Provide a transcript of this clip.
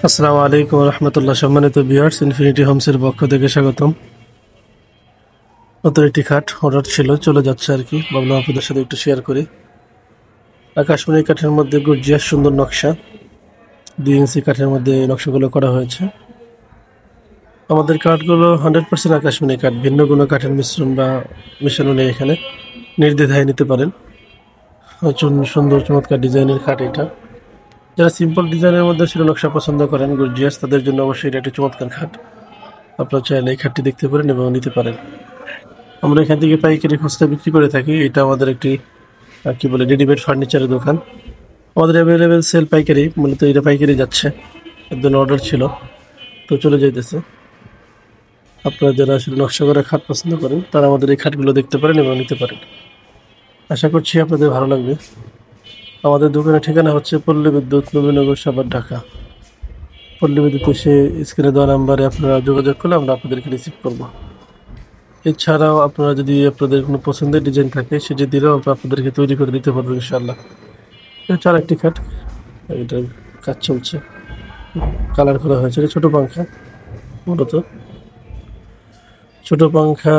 আসসালামু আলাইকুম রহমতুল্লাহ। সম্মানিত ভিউয়ার্স, ইনফিনিটি হোমসের পক্ষ থেকে স্বাগতম। নতুন একটি খাট অর্ডার ছিল, চলে যাচ্ছে আর কি, ভাবলাম আপনাদের সাথে একটু শেয়ার করি। আকাশমণি কাঠের মধ্যে গর্জিয়াস সুন্দর নকশা, 2 ইঞ্চি কাঠের মধ্যে এই নকশাগুলো করা হয়েছে। আমাদের কাঠগুলো 100% আকাশমণি কাঠ, ভিন্ন কোনো কাঠের মিশ্রণ বা মিশানো নেই এখানে, নির্দ্বিধায় নিতে পারেন। সুন্দর চমৎকার ডিজাইনের খাট এটা। যারা সিম্পল ডিজাইনের মধ্যে ছিল নকশা পছন্দ করেন গর্জিয়াস, তাদের জন্য অবশ্যই এটা একটি চমৎকার খাট। আপনারা চাইলে এই খাটটি দেখতে পারেন এবং নিতে পারেন। আমরা এখান থেকে পাইকারি খুচরা বিক্রি করে থাকি। এটা আমাদের একটি কি বলে রেডিমেড ফার্নিচারের দোকান। আমাদের অ্যাভেলেবেল সেল পাইকারি, মূলত এটা পাইকারি যাচ্ছে। একজন অর্ডার ছিল, তো চলে যাইতেছে। আপনারা যারা আসলে নকশা করা খাট পছন্দ করেন তারা আমাদের এই খাটগুলো দেখতে পারেন এবং নিতে পারেন। আশা করছি আপনাদের ভালো লাগবে। আমাদের দোকানের ঠিকানা হচ্ছে পল্লী বিদ্যুৎ, নবীনগর, সাভার, ঢাকা। পল্লী বিদ্যুৎ এসে স্ক্রিনে দেওয়া নাম্বারে আপনারা যোগাযোগ করলে আমরা আপনাদেরকে রিসিভ করবো। এছাড়াও আপনারা যদি আপনাদের কোনো পছন্দের ডিজাইন থাকে সেটি দিলেও আমরা আপনাদেরকে তৈরি করে দিতে পারবো ইনশাআল্লাহ। এটা আরেকটি খাট, এটার কাজ চলছে, কালার করা হয়েছে। এটা ছোট পাংখা, মূলত ছোট পাংখা